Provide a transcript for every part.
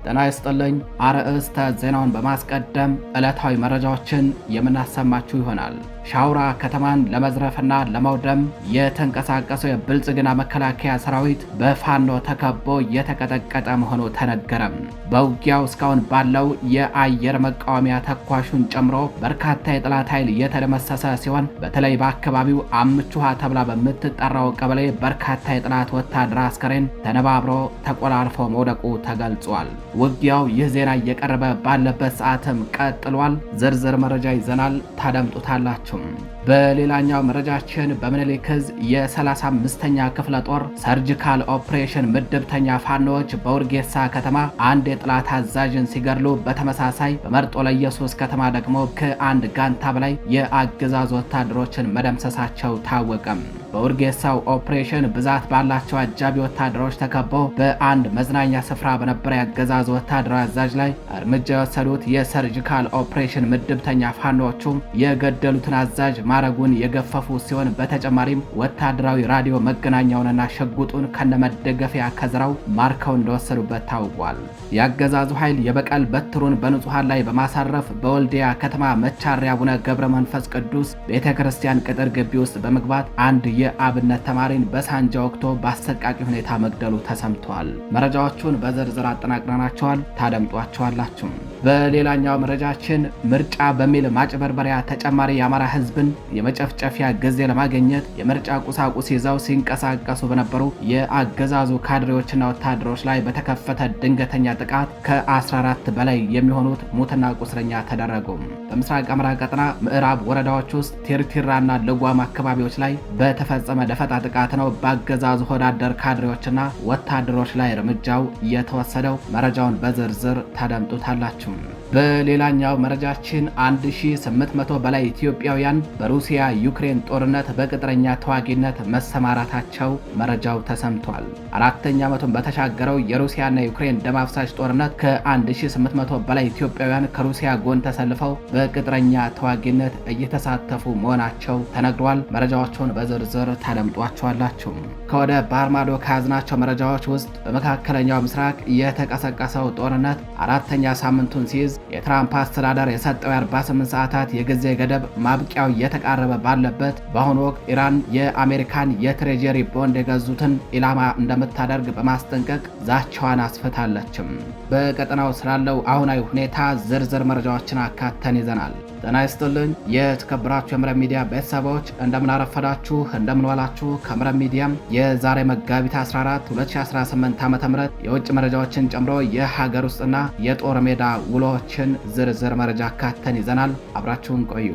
ጤና ይስጥልኝ። አርዕስተ ዜናውን በማስቀደም ዕለታዊ መረጃዎችን የምናሰማችሁ ይሆናል። ሻውራ ከተማን ለመዝረፍና ለማውደም የተንቀሳቀሰው የብልጽግና መከላከያ ሰራዊት በፋኖ ተከቦ የተቀጠቀጠ መሆኑ ተነገረም። በውጊያው እስካሁን ባለው የአየር መቃወሚያ ተኳሹን ጨምሮ በርካታ የጠላት ኃይል የተደመሰሰ ሲሆን በተለይ በአካባቢው አምቹሃ ተብላ በምትጠራው ቀበሌ በርካታ የጠላት ወታደር አስከሬን ተነባብሮ ተቆላልፎ መውደቁ ተገልጿል። ውጊያው ይህ ዜና እየቀረበ ባለበት ሰዓትም ቀጥሏል። ዝርዝር መረጃ ይዘናል፣ ታደምጡታላችሁ። በሌላኛው መረጃችን በምኒልክ ዕዝ የ35ኛ ክፍለ ጦር ሰርጂካል ኦፕሬሽን ምድብተኛ ፋኖዎች በውርጌሳ ከተማ አንድ የጠላት አዛዥን ሲገድሉ በተመሳሳይ በመርጦ ለኢየሱስ ከተማ ደግሞ ከአንድ ጋንታ በላይ የአገዛዙ ወታደሮችን መደምሰሳቸው ታወቀም። በውርጌሳው ኦፕሬሽን ብዛት ባላቸው አጃቢ ወታደሮች ተከቦ በአንድ መዝናኛ ስፍራ በነበረ የአገዛዙ ወታደራዊ አዛዥ ላይ እርምጃ የወሰዱት የሰርጂካል ኦፕሬሽን ምድብተኛ ፋኖዎቹ የገደሉትን አዛዥ ማረጉን የገፈፉ ሲሆን በተጨማሪም ወታደራዊ ራዲዮ መገናኛውንና ሽጉጡን ከነመደገፊያ ከዝራው ማርከው እንደወሰዱበት ታውቋል። የአገዛዙ ኃይል የበቀል በትሩን በንጹሃን ላይ በማሳረፍ በወልዲያ ከተማ መቻሪያ አቡነ ገብረ መንፈስ ቅዱስ ቤተክርስቲያን ቅጥር ግቢ ውስጥ በመግባት አንድ የአብነት ተማሪን በሳንጃ ወቅቶ በአሰቃቂ ሁኔታ መግደሉ ተሰምቷል። መረጃዎቹን በዝርዝር አጠናቅረናቸዋል፣ ታደምጧቸዋላችሁ። በሌላኛው መረጃችን ምርጫ በሚል ማጭበርበሪያ ተጨማሪ የአማራ ሕዝብን የመጨፍጨፊያ ጊዜ ለማግኘት የምርጫ ቁሳቁስ ይዘው ሲንቀሳቀሱ በነበሩ የአገዛዙ ካድሬዎችና ወታደሮች ላይ በተከፈተ ድንገተኛ ጥቃት ከ14 በላይ የሚሆኑት ሙትና ቁስለኛ ተደረጉ። በምስራቅ አማራ ቀጠና ምዕራብ ወረዳዎች ውስጥ ቲርቲራና ልጓም አካባቢዎች ላይ በተፈጸመ ደፈጣ ጥቃት ነው በአገዛዙ ወዳደር ካድሬዎችና ወታደሮች ላይ እርምጃው የተወሰደው። መረጃውን በዝርዝር ታደምጡታላችሁ። በሌላኛው መረጃችን 1800 በላይ ኢትዮጵያውያን በሩሲያ ዩክሬን ጦርነት በቅጥረኛ ተዋጊነት መሰማራታቸው መረጃው ተሰምቷል። አራተኛ ዓመቱን በተሻገረው የሩሲያና ዩክሬን ደም አፍሳሽ ጦርነት ከ1800 በላይ ኢትዮጵያውያን ከሩሲያ ጎን ተሰልፈው በቅጥረኛ ተዋጊነት እየተሳተፉ መሆናቸው ተነግሯል። መረጃዎቹን በዝርዝር ታደምጧቸዋላችሁ። ከወደ ባህር ማዶ ከያዝናቸው መረጃዎች ውስጥ በመካከለኛው ምስራቅ የተቀሰቀሰው ጦርነት አራተኛ ሳምንቱን ሲይዝ የትራምፕ አስተዳደር የሰጠው የ48 ሰዓታት የጊዜ ገደብ ማብቂያው እየተቃረበ ባለበት በአሁኑ ወቅት ኢራን የአሜሪካን የትሬጀሪ ቦንድ የገዙትን ኢላማ እንደምታደርግ በማስጠንቀቅ ዛቻዋን አስፈታለችም። በቀጠናው ስላለው አሁናዊ ሁኔታ ዝርዝር መረጃዎችን አካተን ይዘናል። ጤና ይስጥልኝ የተከበራችሁ የምረብ ሚዲያ ቤተሰቦች፣ እንደምናረፈዳችሁ እንደምንዋላችሁ። ከምረብ ሚዲያም የዛሬ መጋቢት 14 2018 ዓ.ም የውጭ መረጃዎችን ጨምሮ የሀገር ውስጥና የጦር ሜዳ ውሎችን ዝርዝር መረጃ አካተን ይዘናል። አብራችሁን ቆዩ።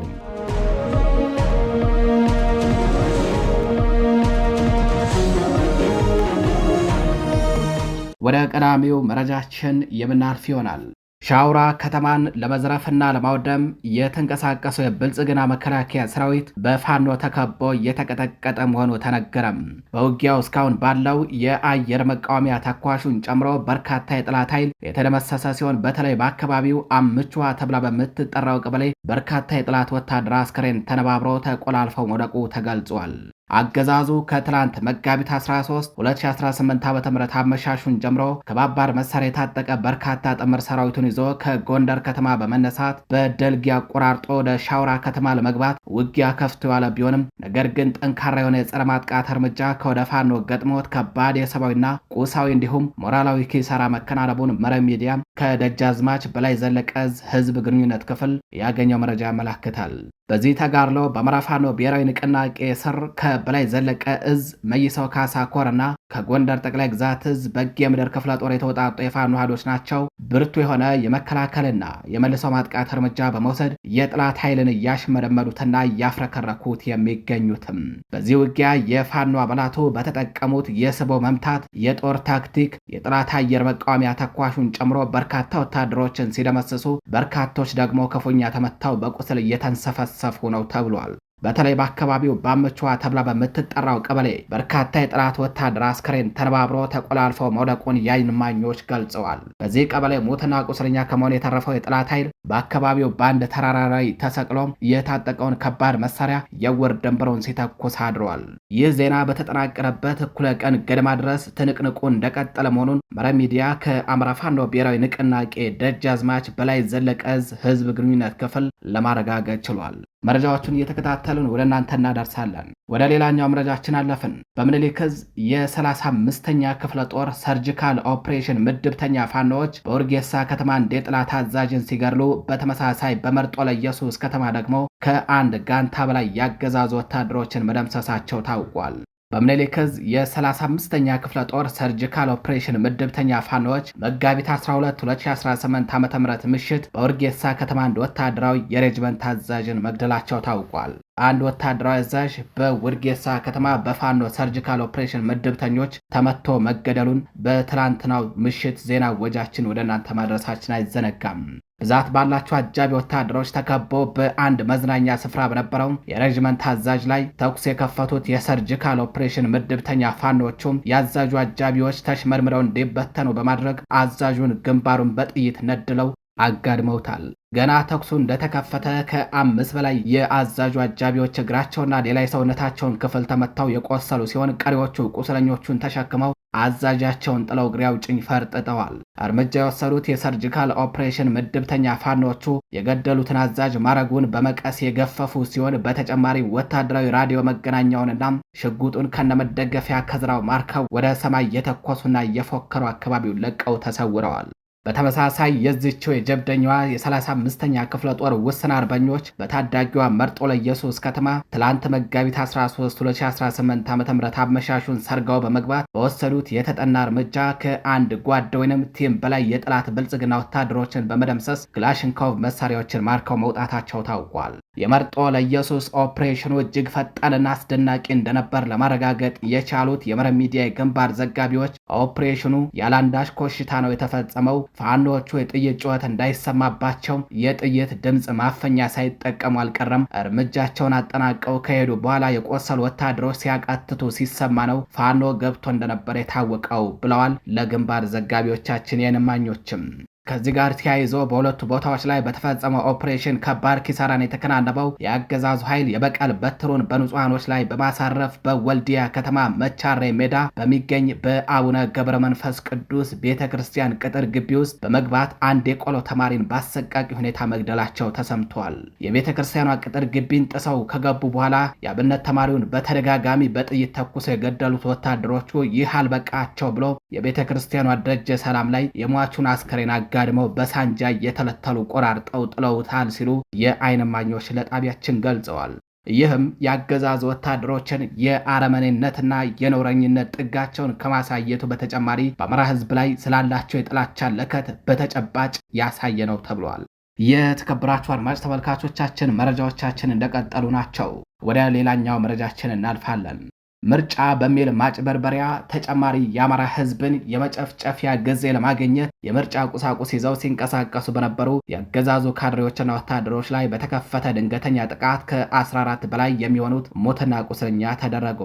ወደ ቀዳሚው መረጃችን የምናልፍ ይሆናል። ሻውራ ከተማን ለመዝረፍና ለማውደም የተንቀሳቀሰው የብልጽግና መከላከያ ሰራዊት በፋኖ ተከቦ የተቀጠቀጠ መሆኑ ተነገረም። በውጊያው እስካሁን ባለው የአየር መቃወሚያ ተኳሹን ጨምሮ በርካታ የጠላት ኃይል የተደመሰሰ ሲሆን በተለይ በአካባቢው አምቹሃ ተብላ በምትጠራው ቀበሌ በርካታ የጠላት ወታደር አስከሬን ተነባብሮ ተቆላልፈው መውደቁ ተገልጿል። አገዛዙ ከትላንት መጋቢት 13 2018 ዓ.ም አመሻሹን ጀምሮ ከባባድ መሳሪያ የታጠቀ በርካታ ጥምር ሰራዊቱን ይዞ ከጎንደር ከተማ በመነሳት በደልጊ አቆራርጦ ወደ ሻውራ ከተማ ለመግባት ውጊያ ከፍቶ ያለ ቢሆንም ነገር ግን ጠንካራ የሆነ የጸረ ማጥቃት እርምጃ ከወደ ፋኖ ገጥሞት ከባድ የሰብአዊና ቁሳዊ እንዲሁም ሞራላዊ ኪሳራ መከናነቡን መረብ ሚዲያ ከደጃዝማች በላይ ዘለቀ ዕዝ ህዝብ ግንኙነት ክፍል ያገኘው መረጃ ያመላክታል። በዚህ ተጋድሎ በአማራ ፋኖ ብሔራዊ ንቅናቄ ስር ከበላይ ዘለቀ ዕዝ መይሰው ካሳ ኮርና ከጎንደር ጠቅላይ ግዛት ዕዝ በጌ ምድር ክፍለ ጦር የተውጣጡ የፋኖ ኃይሎች ናቸው ብርቱ የሆነ የመከላከልና የመልሰው ማጥቃት እርምጃ በመውሰድ የጠላት ኃይልን እያሽመደመዱትና እያፍረከረኩት የሚገኙትም። በዚህ ውጊያ የፋኖ አባላቱ በተጠቀሙት የስቦ መምታት የጦር ታክቲክ የጠላት አየር መቃወሚያ ተኳሹን ጨምሮ በርካታ ወታደሮችን ሲደመስሱ፣ በርካቶች ደግሞ ክፉኛ ተመታው በቁስል እየተንሰፈሰፉ ነው ተብሏል። በተለይ በአካባቢው በአምቹሃ ተብላ በምትጠራው ቀበሌ በርካታ የጠላት ወታደር አስከሬን ተነባብሮ ተቆላልፈው መውደቁን የዓይን እማኞች ገልጸዋል። በዚህ ቀበሌ ሞትና ቁስለኛ ከመሆን የተረፈው የጠላት ኃይል በአካባቢው በአንድ ተራራ ላይ ተሰቅሎ የታጠቀውን ከባድ መሳሪያ የውር ድንብሩን ሲተኩስ አድሯል። ይህ ዜና በተጠናቀረበት እኩለ ቀን ገደማ ድረስ ትንቅንቁ እንደቀጠለ መሆኑን መረብ ሚዲያ ከአማራ ፋኖ ብሔራዊ ንቅናቄ ደጃዝማች በላይ ዘለቀ ዕዝ ህዝብ ግንኙነት ክፍል ለማረጋገጥ ችሏል። መረጃዎቹን እየተከታተልን ወደ እናንተ እናደርሳለን። ወደ ሌላኛው መረጃችን አለፍን። በምኒልክ ዕዝ የ35ኛ ክፍለ ጦር ሰርጂካል ኦፕሬሽን ምድብተኛ ፋኖዎች በውርጌሳ ከተማ አንድ የጠላት አዛዥን ሲገድሉ፣ በተመሳሳይ በመርጦ ለኢየሱስ ከተማ ደግሞ ከአንድ ጋንታ በላይ ያገዛዙ ወታደሮችን መደምሰሳቸው ታውቋል። በምኒልክ ዕዝ የ35ኛ ክፍለ ጦር ሰርጂካል ኦፕሬሽን ምድብተኛ ፋኖዎች መጋቢት 12 2018 ዓ.ም ምሽት በውርጌሳ ከተማ አንድ ወታደራዊ የሬጅመንት አዛዥን መግደላቸው ታውቋል። አንድ ወታደራዊ አዛዥ በውርጌሳ ከተማ በፋኖ ሰርጂካል ኦፕሬሽን ምድብተኞች ተመቶ መገደሉን በትላንትናው ምሽት ዜና ወጃችን ወደ እናንተ ማድረሳችን አይዘነጋም። ብዛት ባላቸው አጃቢ ወታደሮች ተከቦ በአንድ መዝናኛ ስፍራ በነበረው የሬጅመንት አዛዥ ላይ ተኩስ የከፈቱት የሰርጂካል ኦፕሬሽን ምድብተኛ ፋኖቹም የአዛዡ አጃቢዎች ተሽመርምረው እንዲበተኑ በማድረግ አዛዡን ግንባሩን በጥይት ነድለው አጋድመውታል። ገና ተኩሱ እንደተከፈተ ከ5 በላይ የአዛዡ አጃቢዎች እግራቸውና ሌላ የሰውነታቸውን ክፍል ተመተው የቆሰሉ ሲሆን ቀሪዎቹ ቁስለኞቹን ተሸክመው አዛዣቸውን ጥለው እግሬ አውጭኝ ፈርጥጠዋል። እርምጃ የወሰዱት የሰርጂካል ኦፕሬሽን ምድብተኛ ፋኖቹ የገደሉትን አዛዥ ማረጉን በመቀስ የገፈፉ ሲሆን በተጨማሪ ወታደራዊ ራዲዮ መገናኛውንና ሽጉጡን ከነመደገፊያ ከዝራው ማርከው ወደ ሰማይ እየተኮሱና እየፎከሩ አካባቢውን ለቀው ተሰውረዋል። በተመሳሳይ የዚችው የጀብደኛዋ የ35ኛ ክፍለ ጦር ውስን አርበኞች በታዳጊዋ መርጦ ለኢየሱስ ከተማ ትላንት መጋቢት 13 2018 ዓ.ም አመሻሹን ሰርገው በመግባት በወሰዱት የተጠና እርምጃ ከአንድ ጓድ ወይንም ቲም በላይ የጠላት ብልጽግና ወታደሮችን በመደምሰስ ክላሽንኮቭ መሳሪያዎችን ማርከው መውጣታቸው ታውቋል። የመርጦ ለኢየሱስ ኦፕሬሽኑ እጅግ ፈጣንና አስደናቂ እንደነበር ለማረጋገጥ የቻሉት የመረብ ሚዲያ የግንባር ዘጋቢዎች ኦፕሬሽኑ ያላንዳች ኮሽታ ነው የተፈጸመው፣ ፋኖቹ የጥይት ጩኸት እንዳይሰማባቸው የጥይት ድምፅ ማፈኛ ሳይጠቀሙ አልቀረም፣ እርምጃቸውን አጠናቀው ከሄዱ በኋላ የቆሰሉ ወታደሮች ሲያቃትቱ ሲሰማ ነው ፋኖ ገብቶ እንደነበር የታወቀው ብለዋል ለግንባር ዘጋቢዎቻችን የዓይን እማኞችም። ከዚህ ጋር ተያይዞ በሁለቱ ቦታዎች ላይ በተፈጸመው ኦፕሬሽን ከባድ ኪሳራን የተከናነበው የአገዛዙ ኃይል የበቀል በትሩን በንጹሃኖች ላይ በማሳረፍ በወልዲያ ከተማ መቻሬ ሜዳ በሚገኝ በአቡነ ገብረ መንፈስ ቅዱስ ቤተ ክርስቲያን ቅጥር ግቢ ውስጥ በመግባት አንድ የቆሎ ተማሪን በአሰቃቂ ሁኔታ መግደላቸው ተሰምቷል። የቤተ ክርስቲያኗ ቅጥር ግቢን ጥሰው ከገቡ በኋላ የአብነት ተማሪውን በተደጋጋሚ በጥይት ተኩሰው የገደሉት ወታደሮቹ ይህ አልበቃቸው ብሎ የቤተ ክርስቲያኗ ደጀ ሰላም ላይ የሟቹን አስከሬን ጋድመው በሳንጃ የተለተሉ ቆራርጠው ጥለውታል ሲሉ የዓይን እማኞች ለጣቢያችን ገልጸዋል። ይህም የአገዛዝ ወታደሮችን የአረመኔነትና የነውረኝነት ጥጋቸውን ከማሳየቱ በተጨማሪ በአማራ ሕዝብ ላይ ስላላቸው የጥላቻ ለከት በተጨባጭ ያሳየ ነው ተብሏል። የተከበራችሁ አድማጭ ተመልካቾቻችን መረጃዎቻችን እንደቀጠሉ ናቸው። ወደ ሌላኛው መረጃችን እናልፋለን። ምርጫ በሚል ማጭበርበሪያ ተጨማሪ የአማራ ሕዝብን የመጨፍጨፊያ ጊዜ ለማግኘት የምርጫ ቁሳቁስ ይዘው ሲንቀሳቀሱ በነበሩ የአገዛዙ ካድሬዎችና ወታደሮች ላይ በተከፈተ ድንገተኛ ጥቃት ከ14 በላይ የሚሆኑት ሞትና ቁስለኛ ተደረጉ።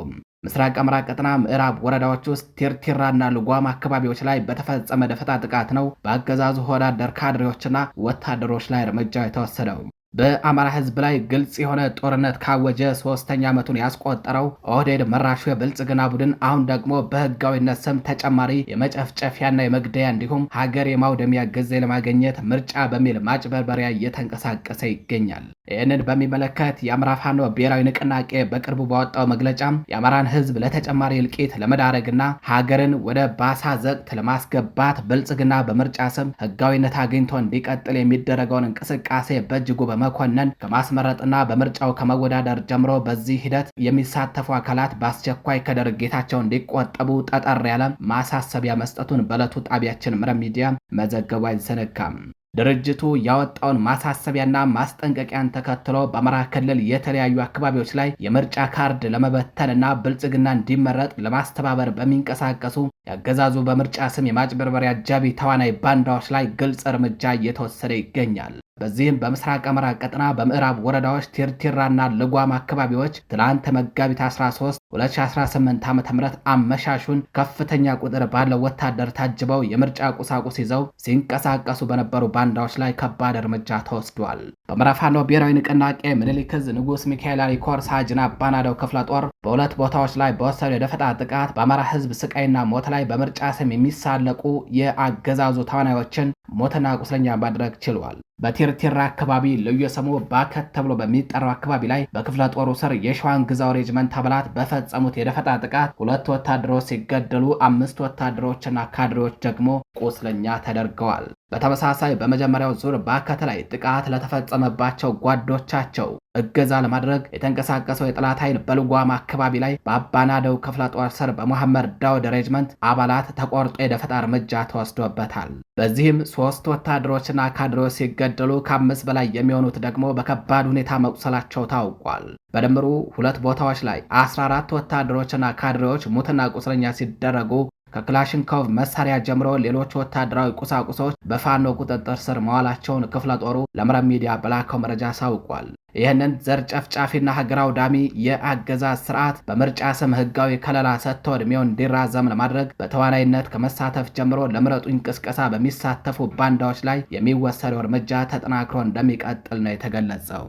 ምስራቅ አማራ ቀጠና ምዕራብ ወረዳዎች ውስጥ ቲርቲራና ልጓም አካባቢዎች ላይ በተፈጸመ ደፈጣ ጥቃት ነው በአገዛዙ ወዳደር ካድሬዎችና ወታደሮች ላይ እርምጃ የተወሰደው። በአማራ ሕዝብ ላይ ግልጽ የሆነ ጦርነት ካወጀ 3ኛ ዓመቱን ያስቆጠረው ኦህዴድ መራሹ የብልጽግና ቡድን አሁን ደግሞ በህጋዊነት ስም ተጨማሪ የመጨፍጨፊያና የመግደያ እንዲሁም ሀገር የማውደሚያ ጊዜ ለማግኘት ምርጫ በሚል ማጭበርበሪያ እየተንቀሳቀሰ ይገኛል። ይህንን በሚመለከት የአማራ ፋኖ ብሔራዊ ንቅናቄ በቅርቡ ባወጣው መግለጫም የአማራን ሕዝብ ለተጨማሪ እልቂት ለመዳረግና ሀገርን ወደ ባሳ ዘቅት ለማስገባት ብልጽግና በምርጫ ስም ህጋዊነት አግኝቶ እንዲቀጥል የሚደረገውን እንቅስቃሴ በእጅጉ መኮንን ከማስመረጥና በምርጫው ከመወዳደር ጀምሮ በዚህ ሂደት የሚሳተፉ አካላት በአስቸኳይ ከድርጊታቸው እንዲቆጠቡ ጠጠር ያለ ማሳሰቢያ መስጠቱን በዕለቱ ጣቢያችን መረብ ሚዲያ መዘገቡ አይዘነጋም። ድርጅቱ ያወጣውን ማሳሰቢያና ማስጠንቀቂያን ተከትሎ በአማራ ክልል የተለያዩ አካባቢዎች ላይ የምርጫ ካርድ ለመበተንና ብልጽግና እንዲመረጥ ለማስተባበር በሚንቀሳቀሱ ያገዛዙ በምርጫ ስም የማጭበርበሪያ አጃቢ ተዋናይ ባንዳዎች ላይ ግልጽ እርምጃ እየተወሰደ ይገኛል። በዚህም በምስራቅ አማራ ቀጠና በምዕራብ ወረዳዎች ቲርቲራና ልጓም አካባቢዎች ትላንት መጋቢት 13 2018 ዓ.ም አመሻሹን ከፍተኛ ቁጥር ባለው ወታደር ታጅበው የምርጫ ቁሳቁስ ይዘው ሲንቀሳቀሱ በነበሩ ባንዳዎች ላይ ከባድ እርምጃ ተወስዷል። በአማራ ፋኖ ብሔራዊ ንቅናቄ ምኒልክ ዕዝ ንጉስ ሚካኤል አሊኮር ሳጅን አባናደው ክፍለ ጦር በሁለት ቦታዎች ላይ በወሰዱ የደፈጣ ጥቃት በአማራ ህዝብ ስቃይና ሞት ላይ በምርጫ ስም የሚሳለቁ የአገዛዙ ተዋናዮችን ሞትና ቁስለኛ ማድረግ ችሏል። በቲርቲራ አካባቢ ልዩ ስሙ ባከት ተብሎ በሚጠራው አካባቢ ላይ በክፍለ ጦሩ ስር የሸዋን ግዛው ሬጅመንት አባላት በፈጸሙት የደፈጣ ጥቃት 2 ወታደሮች ሲገደሉ 5 ወታደሮችና ካድሬዎች ደግሞ ቁስለኛ ተደርገዋል። በተመሳሳይ በመጀመሪያው ዙር ባከት ላይ ጥቃት ለተፈጸመባቸው ጓዶቻቸው እገዛ ለማድረግ የተንቀሳቀሰው የጠላት ኃይል በልጓም አካባቢ ላይ በአባናደው ክፍለ ጦር ስር በመሐመድ ዳውድ ሬጅመንት አባላት ተቆርጦ የደፈጣ እርምጃ ተወስዶበታል። በዚህም 3 ወታደሮችና ካድሬዎች ሲገደሉ ከ5 በላይ የሚሆኑት ደግሞ በከባድ ሁኔታ መቁሰላቸው ታውቋል። በድምሩ 2 ቦታዎች ላይ 14 ወታደሮችና ካድሬዎች ሙትና ቁስለኛ ሲደረጉ ከክላሽንኮቭ መሳሪያ ጀምሮ ሌሎች ወታደራዊ ቁሳቁሶች በፋኖ ቁጥጥር ስር መዋላቸውን ክፍለ ጦሩ ለመረብ ሚዲያ በላከው መረጃ አሳውቋል። ይህንን ዘር ጨፍጫፊና ሀገር አውዳሚ የአገዛዝ ስርዓት በምርጫ ስም ህጋዊ ከለላ ሰጥቶ ዕድሜው እንዲራዘም ለማድረግ በተዋናይነት ከመሳተፍ ጀምሮ ለምረጡኝ ቅስቀሳ በሚሳተፉ ባንዳዎች ላይ የሚወሰደው እርምጃ ተጠናክሮ እንደሚቀጥል ነው የተገለጸው።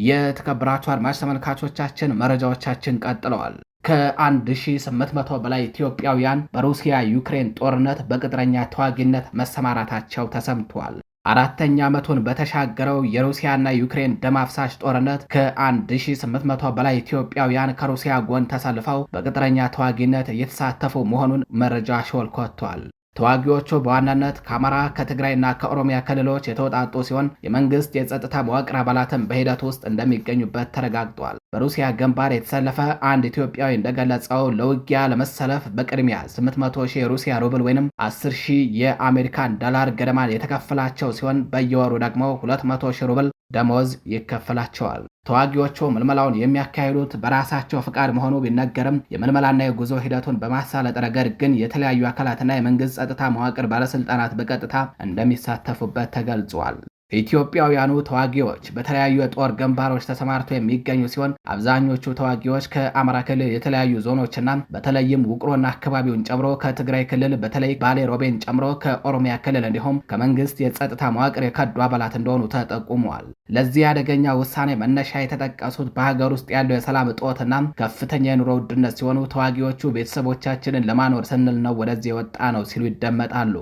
የተከበራችሁ አድማጭ ተመልካቾቻችን መረጃዎቻችን ቀጥለዋል። ከ1800 በላይ ኢትዮጵያውያን በሩሲያ ዩክሬን ጦርነት በቅጥረኛ ተዋጊነት መሰማራታቸው ተሰምቷል። 4ኛ ዓመቱን በተሻገረው የሩሲያና ዩክሬን ደም አፍሳሽ ጦርነት ከ1800 በላይ ኢትዮጵያውያን ከሩሲያ ጎን ተሰልፈው በቅጥረኛ ተዋጊነት እየተሳተፉ መሆኑን መረጃ ሾልኮ ወጥቷል። ተዋጊዎቹ በዋናነት ከአማራ ከትግራይና ከኦሮሚያ ክልሎች የተወጣጡ ሲሆን የመንግስት የጸጥታ መዋቅር አባላትም በሂደት ውስጥ እንደሚገኙበት ተረጋግጧል። በሩሲያ ግንባር የተሰለፈ አንድ ኢትዮጵያዊ እንደገለጸው ለውጊያ ለመሰለፍ በቅድሚያ 800,000 የሩሲያ ሩብል ወይም 10,000 የአሜሪካን ዶላር ገደማ የተከፈላቸው ሲሆን በየወሩ ደግሞ 200,000 ሩብል ደሞዝ ይከፈላቸዋል። ተዋጊዎቹ ምልመላውን የሚያካሂዱት በራሳቸው ፍቃድ መሆኑ ቢነገርም የምልመላና የጉዞ ሂደቱን በማሳለጥ ረገድ ግን የተለያዩ አካላትና የመንግስት ጸጥታ መዋቅር ባለስልጣናት በቀጥታ እንደሚሳተፉበት ተገልጿል። ኢትዮጵያውያኑ ተዋጊዎች በተለያዩ የጦር ግንባሮች ተሰማርተው የሚገኙ ሲሆን አብዛኞቹ ተዋጊዎች ከአማራ ክልል የተለያዩ ዞኖችና በተለይም ውቅሮና አካባቢውን ጨምሮ ከትግራይ ክልል በተለይ ባሌ ሮቤን ጨምሮ ከኦሮሚያ ክልል እንዲሁም ከመንግስት የጸጥታ መዋቅር የከዱ አባላት እንደሆኑ ተጠቁመዋል። ለዚህ አደገኛ ውሳኔ መነሻ የተጠቀሱት በሀገር ውስጥ ያለው የሰላም እጦትና ከፍተኛ የኑሮ ውድነት ሲሆኑ ተዋጊዎቹ ቤተሰቦቻችንን ለማኖር ስንል ነው ወደዚህ የወጣ ነው ሲሉ ይደመጣሉ።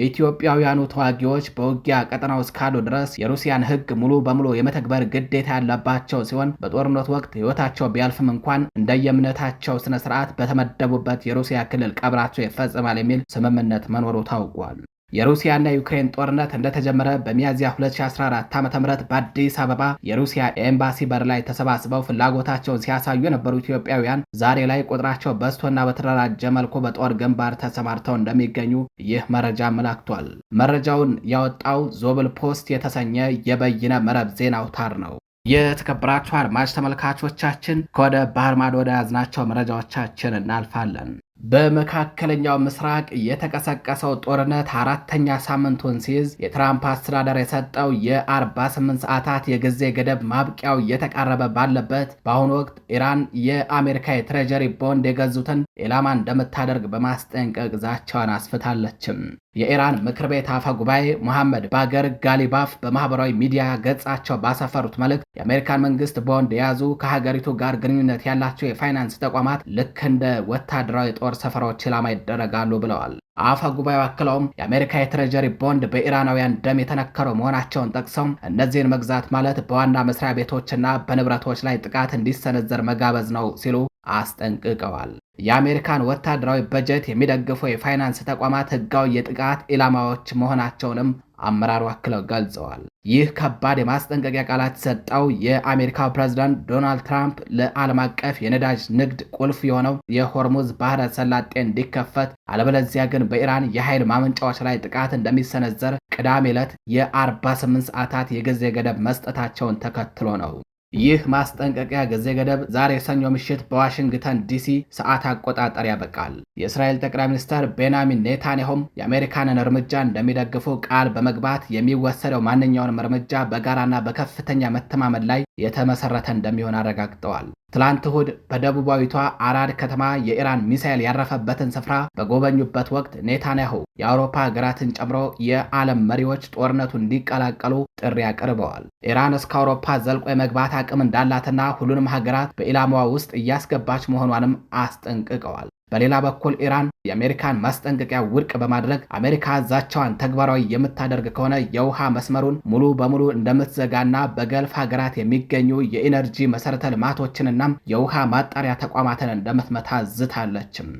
ኢትዮጵያውያኑ ተዋጊዎች በውጊያ ቀጠናው እስካሉ ድረስ የሩሲያን ሕግ ሙሉ በሙሉ የመተግበር ግዴታ ያለባቸው ሲሆን በጦርነት ወቅት ሕይወታቸው ቢያልፍም እንኳን እንደየእምነታቸው ስነ ስርዓት በተመደቡበት የሩሲያ ክልል ቀብራቸው ይፈጸማል የሚል ስምምነት መኖሩ ታውቋል። የሩሲያና ዩክሬን ጦርነት እንደተጀመረ በሚያዝያ 2014 ዓ.ም በአዲስ አበባ የሩሲያ ኤምባሲ በር ላይ ተሰባስበው ፍላጎታቸውን ሲያሳዩ የነበሩ ኢትዮጵያውያን ዛሬ ላይ ቁጥራቸው በዝቶና በተደራጀ መልኩ በጦር ግንባር ተሰማርተው እንደሚገኙ ይህ መረጃ አመላክቷል። መረጃውን ያወጣው ዞብል ፖስት የተሰኘ የበይነ መረብ ዜና አውታር ነው። የተከበራችሁ አድማጭ ተመልካቾቻችን ከወደ ባህር ማዶ ወደ ያዝናቸው መረጃዎቻችን እናልፋለን። በመካከለኛው ምስራቅ የተቀሰቀሰው ጦርነት 4ኛ ሳምንቱን ሲይዝ የትራምፕ አስተዳደር የሰጠው የ48 ሰዓታት የጊዜ ገደብ ማብቂያው እየተቃረበ ባለበት በአሁኑ ወቅት ኢራን የአሜሪካ የትሬጀሪ ቦንድ የገዙትን ኢላማ እንደምታደርግ በማስጠንቀቅ ዛቻዋን አስፍታለችም። የኢራን ምክር ቤት አፈ ጉባኤ መሐመድ ባገር ጋሊባፍ በማህበራዊ ሚዲያ ገጻቸው ባሰፈሩት መልእክት የአሜሪካን መንግስት ቦንድ የያዙ ከሀገሪቱ ጋር ግንኙነት ያላቸው የፋይናንስ ተቋማት ልክ እንደ ወታደራዊ ጦር ሰፈሮች ኢላማ ይደረጋሉ ብለዋል። አፈ ጉባኤው አክለውም የአሜሪካ የትሬጀሪ ቦንድ በኢራናውያን ደም የተነከረው መሆናቸውን ጠቅሰው እነዚህን መግዛት ማለት በዋና መስሪያ ቤቶችና በንብረቶች ላይ ጥቃት እንዲሰነዘር መጋበዝ ነው ሲሉ አስጠንቅቀዋል። የአሜሪካን ወታደራዊ በጀት የሚደግፉ የፋይናንስ ተቋማት ህጋዊ የጥቃት ኢላማዎች መሆናቸውንም አመራሩ አክለው ገልጸዋል። ይህ ከባድ የማስጠንቀቂያ ቃላት የሰጠው የአሜሪካው ፕሬዝዳንት ዶናልድ ትራምፕ ለዓለም አቀፍ የነዳጅ ንግድ ቁልፍ የሆነው የሆርሙዝ ባህረ ሰላጤ እንዲከፈት አለበለዚያ ግን በኢራን የኃይል ማመንጫዎች ላይ ጥቃት እንደሚሰነዘር ቅዳሜ ዕለት የ48 ሰዓታት የጊዜ ገደብ መስጠታቸውን ተከትሎ ነው። ይህ ማስጠንቀቂያ ጊዜ ገደብ ዛሬ ሰኞ ምሽት በዋሽንግተን ዲሲ ሰዓት አቆጣጠር ያበቃል። የእስራኤል ጠቅላይ ሚኒስትር ቤንያሚን ኔታንያሁም የአሜሪካንን እርምጃ እንደሚደግፉ ቃል በመግባት የሚወሰደው ማንኛውንም እርምጃ በጋራና በከፍተኛ መተማመን ላይ የተመሰረተ እንደሚሆን አረጋግጠዋል። ትላንት እሁድ በደቡባዊቷ አራድ ከተማ የኢራን ሚሳኤል ያረፈበትን ስፍራ በጎበኙበት ወቅት ኔታንያሁ የአውሮፓ ሀገራትን ጨምሮ የዓለም መሪዎች ጦርነቱ እንዲቀላቀሉ ጥሪ አቅርበዋል። ኢራን እስከ አውሮፓ ዘልቆ የመግባት አቅም እንዳላትና ሁሉንም ሀገራት በኢላማዋ ውስጥ እያስገባች መሆኗንም አስጠንቅቀዋል። በሌላ በኩል ኢራን የአሜሪካን ማስጠንቀቂያ ውድቅ በማድረግ አሜሪካ ዛቻዋን ተግባራዊ የምታደርግ ከሆነ የውሃ መስመሩን ሙሉ በሙሉ እንደምትዘጋና በገልፍ ሀገራት የሚገኙ የኢነርጂ መሰረተ ልማቶችንና የውሃ ማጣሪያ ተቋማትን እንደምትመታ ዝታለችም።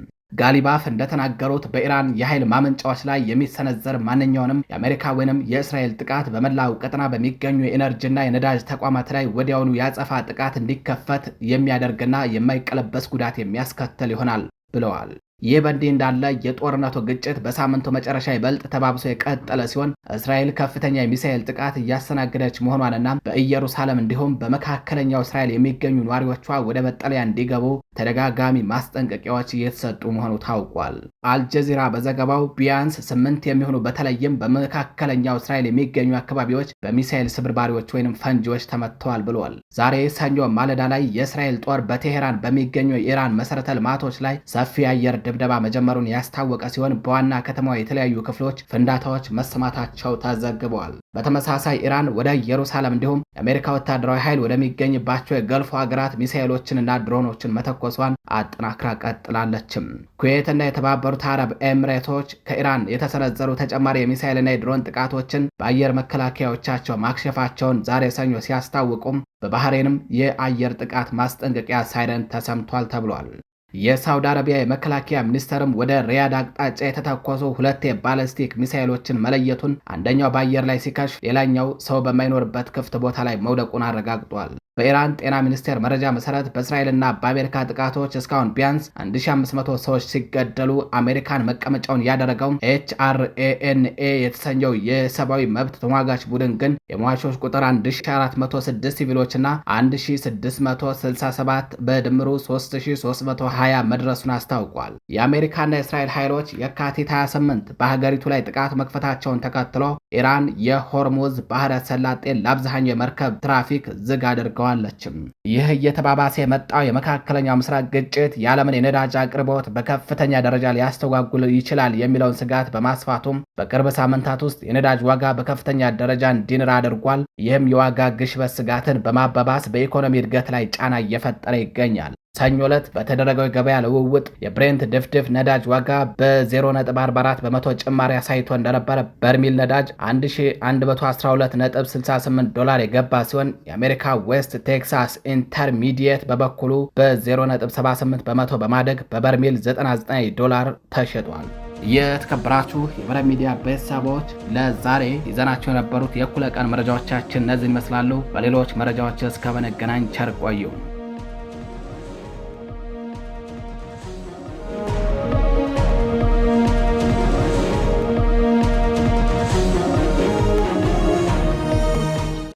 ጋሊባፍ እንደተናገሩት በኢራን የኃይል ማመንጫዎች ላይ የሚሰነዘር ማንኛውንም የአሜሪካ ወይንም የእስራኤል ጥቃት በመላው ቀጠና በሚገኙ የኤነርጂና የነዳጅ ተቋማት ላይ ወዲያውኑ ያጸፋ ጥቃት እንዲከፈት የሚያደርግና የማይቀለበስ ጉዳት የሚያስከትል ይሆናል ብለዋል። ይህ በእንዲህ እንዳለ የጦርነቱ ግጭት በሳምንቱ መጨረሻ ይበልጥ ተባብሶ የቀጠለ ሲሆን እስራኤል ከፍተኛ የሚሳኤል ጥቃት እያስተናገደች መሆኗንና በኢየሩሳሌም እንዲሁም በመካከለኛው እስራኤል የሚገኙ ነዋሪዎቿ ወደ መጠለያ እንዲገቡ ተደጋጋሚ ማስጠንቀቂያዎች እየተሰጡ መሆኑ ታውቋል። አልጀዚራ በዘገባው ቢያንስ 8 የሚሆኑ በተለይም በመካከለኛው እስራኤል የሚገኙ አካባቢዎች በሚሳኤል ስብርባሪዎች ወይም ፈንጂዎች ተመትተዋል ብለዋል። ዛሬ ሰኞ ማለዳ ላይ የእስራኤል ጦር በቴሄራን በሚገኙ የኢራን መሰረተ ልማቶች ላይ ሰፊ የአየር ድብደባ መጀመሩን ያስታወቀ ሲሆን በዋና ከተማዋ የተለያዩ ክፍሎች ፍንዳታዎች መሰማታቸው ተዘግበዋል። በተመሳሳይ ኢራን ወደ ኢየሩሳሌም እንዲሁም የአሜሪካ ወታደራዊ ኃይል ወደሚገኝባቸው የገልፎ ሀገራት ሚሳኤሎችንና ድሮኖችን መተኮሷን አጠናክራ ቀጥላለችም። ኩዌትና የተባበሩት አረብ ኤምሬቶች ከኢራን የተሰነዘሩ ተጨማሪ የሚሳኤልና የድሮን ጥቃቶችን በአየር መከላከያዎቻቸው ማክሸፋቸውን ዛሬ ሰኞ ሲያስታውቁም በባህሬንም የአየር ጥቃት ማስጠንቀቂያ ሳይረን ተሰምቷል ተብሏል። የሳውዲ አረቢያ የመከላከያ ሚኒስተርም ወደ ሪያድ አቅጣጫ የተተኮሱ 2 የባለስቲክ ሚሳኤሎችን መለየቱን፣ አንደኛው በአየር ላይ ሲከሽፍ ሌላኛው ሰው በማይኖርበት ክፍት ቦታ ላይ መውደቁን አረጋግጧል። በኢራን ጤና ሚኒስቴር መረጃ መሰረት በእስራኤልና በአሜሪካ ጥቃቶች እስካሁን ቢያንስ 1500 ሰዎች ሲገደሉ አሜሪካን መቀመጫውን ያደረገው HRANA የተሰኘው የሰብአዊ መብት ተሟጋች ቡድን ግን የሟቾች ቁጥር 1406 ሲቪሎችና 1667 በድምሩ 3320 መድረሱን አስታውቋል። የአሜሪካና የእስራኤል ኃይሎች የካቲት 28 በሀገሪቱ ላይ ጥቃት መክፈታቸውን ተከትሎ ኢራን የሆርሙዝ ባህረ ሰላጤን ለአብዛኛው የመርከብ ትራፊክ ዝግ አድርገዋል። ይህ እየተባባሰ የመጣው የመካከለኛው ምስራቅ ግጭት የዓለምን የነዳጅ አቅርቦት በከፍተኛ ደረጃ ሊያስተጓጉል ይችላል የሚለውን ስጋት በማስፋቱም በቅርብ ሳምንታት ውስጥ የነዳጅ ዋጋ በከፍተኛ ደረጃ እንዲንር አድርጓል። ይህም የዋጋ ግሽበት ስጋትን በማባባስ በኢኮኖሚ እድገት ላይ ጫና እየፈጠረ ይገኛል። ሰኞ ዕለት በተደረገው የገበያ ልውውጥ የብሬንት ድፍድፍ ነዳጅ ዋጋ በ0.44 በመቶ ጭማሪ አሳይቶ እንደነበረ በርሚል ነዳጅ $1112.68 የገባ ሲሆን የአሜሪካ ዌስት ቴክሳስ ኢንተርሚዲየት በበኩሉ በ0.78 በመቶ በማደግ በበርሚል $99 ተሸጧል። የተከበራችሁ የመረብ ሚዲያ ቤተሰቦች ለዛሬ ይዘናቸው የነበሩት የእኩለ ቀን መረጃዎቻችን እነዚህ ይመስላሉ። በሌሎች መረጃዎች እስከ መገናኝ ቸር ቆዩ።